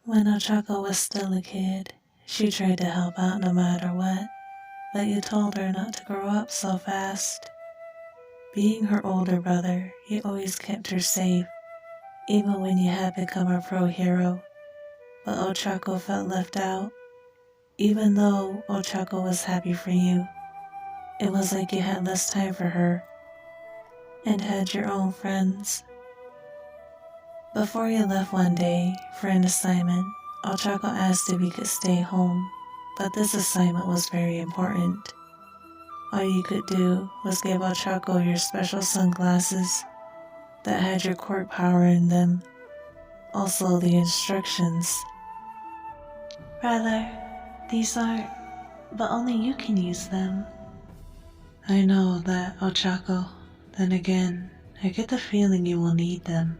When Ochako was still a kid, she tried to help out no matter what, but you told her not to grow up so fast. Being her older brother, you always kept her safe, even when you had become a pro hero. But Ochako felt left out. Even though Ochako was happy for you, it was like you had less time for her and had your own friends. Before you left one day for an assignment, Ochako asked if you could stay home, but this assignment was very important. All you could do was give Ochako your special sunglasses that had your quirk power in them. Also the instructions. Brother, these aren't, but only you can use them. I know that, Ochako. Then again, I get the feeling you will need them.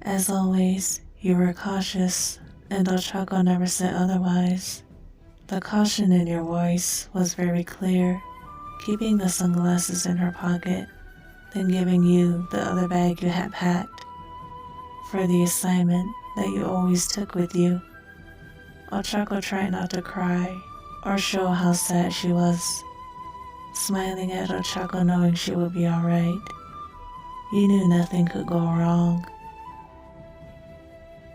As always, you were cautious, and Ochako never said otherwise. The caution in your voice was very clear, keeping the sunglasses in her pocket, then giving you the other bag you had packed for the assignment that you always took with you. Ochako tried not to cry or show how sad she was, smiling at Ochako knowing she would be alright. You knew nothing could go wrong.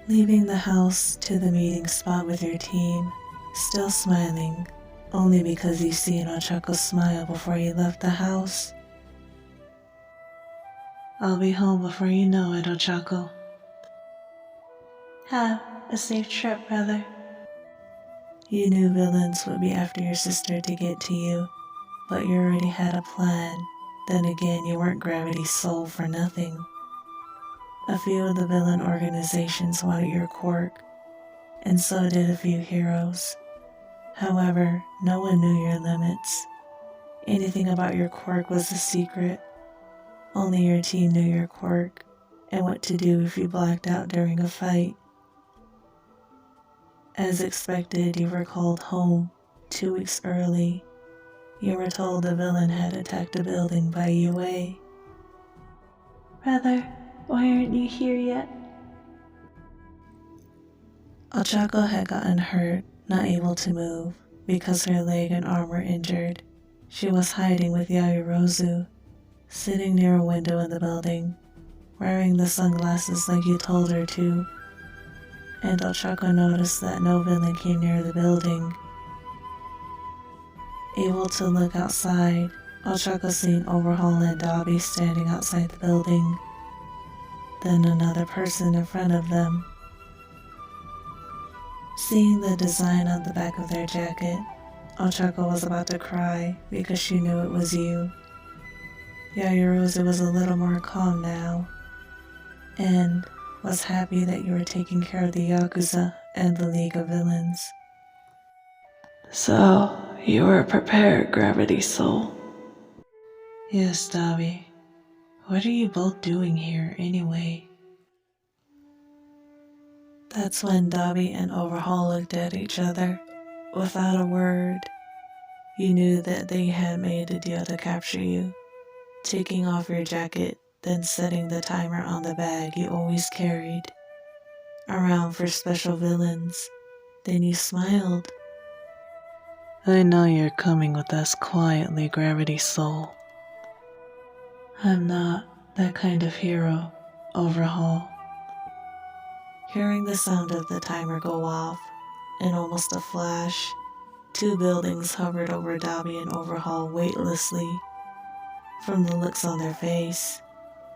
Leaving the house to the meeting spot with your team, still smiling, only because you seen Ochako smile before you left the house. I'll be home before you know it, Ochako. Have a safe trip, brother. You knew villains would be after your sister to get to you, but you already had a plan. Then again, you weren't Gravity's soul for nothing. A few of the villain organizations wanted your quirk, and so did a few heroes. However, no one knew your limits. Anything about your quirk was a secret. Only your team knew your quirk, and what to do if you blacked out during a fight. As expected, you were called home 2 weeks early. You were told the villain had attacked a building by UA. Brother, why aren't you here yet? Ochako had gotten hurt, not able to move, because her leg and arm were injured. She was hiding with Yayorozu, sitting near a window in the building, wearing the sunglasses like you told her to. And Ochako noticed that no villain came near the building. Able to look outside, Ochako seen Overhaul and Dobby standing outside the building, then another person in front of them. Seeing the design on the back of their jacket, Ochako was about to cry because she knew it was you. Yayorozu was a little more calm now, and was happy that you were taking care of the Yakuza and the League of Villains. So, you were prepared, Gravity Soul. Yes, Dobby. What are you both doing here, anyway? That's when Dobby and Overhaul looked at each other, without a word. You knew that they had made a deal to capture you, taking off your jacket, then setting the timer on the bag you always carried around for special villains. Then you smiled. I know you're coming with us quietly, Gravity Soul. I'm not that kind of hero, Overhaul. Hearing the sound of the timer go off, in almost a flash, 2 buildings hovered over Dobby and Overhaul weightlessly. From the looks on their face,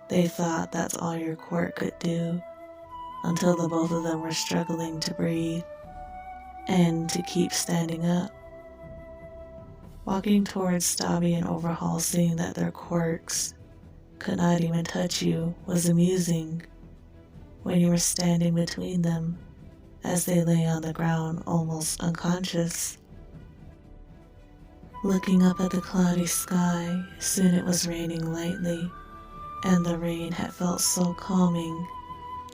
they thought that's all your quirk could do, until the both of them were struggling to breathe and to keep standing up. Walking towards Dobby and Overhaul, seeing that their quirks could not even touch you was amusing when you were standing between them as they lay on the ground almost unconscious. Looking up at the cloudy sky, soon it was raining lightly, and the rain had felt so calming.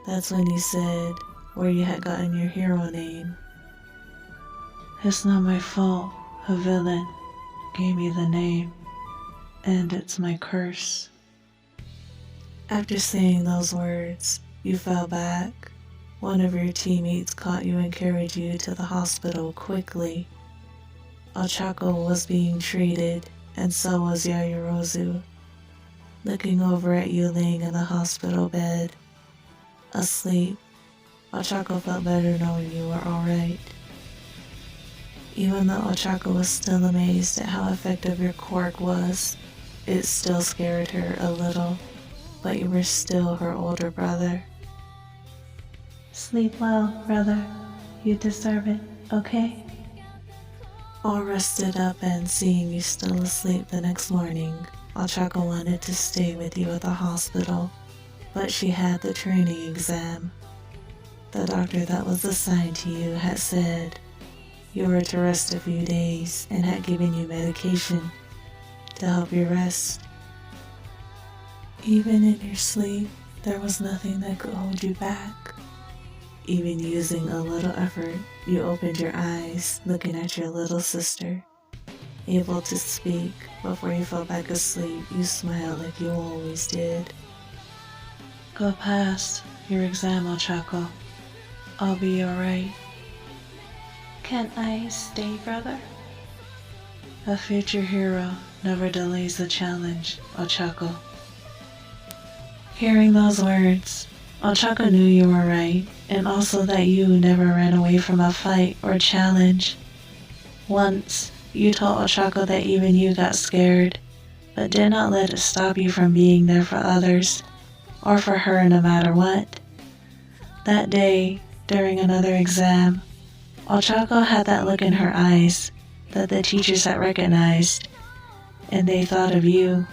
That's when you said where you had gotten your hero name. It's not my fault. A villain gave me the name, and it's my curse. After saying those words, you fell back, One of your teammates caught you and carried you to the hospital quickly. Ochako was being treated, and so was Yayorozu. Looking over at you laying in the hospital bed, asleep, Ochako felt better knowing you were alright. Even though Ochako was still amazed at how effective your quirk was, it still scared her a little, but you were still her older brother. Sleep well, brother. You deserve it, okay? All rested up and seeing you still asleep the next morning, Ochako wanted to stay with you at the hospital, but she had the training exam. The doctor that was assigned to you had said you were to rest a few days and had given you medication to help you rest. Even in your sleep, there was nothing that could hold you back. Even using a little effort, you opened your eyes looking at your little sister. Able to speak before you fell back asleep, you smiled like you always did. Go past your exam, Ochako. I'll be alright. Can I stay, brother? A future hero never delays a challenge, Ochako. Hearing those words, Ochako knew you were right, and also that you never ran away from a fight or challenge. Once, you told Ochako that even you got scared, but did not let it stop you from being there for others, or for her no matter what. That day, during another exam, Ochako had that look in her eyes that the teachers had recognized, and they thought of you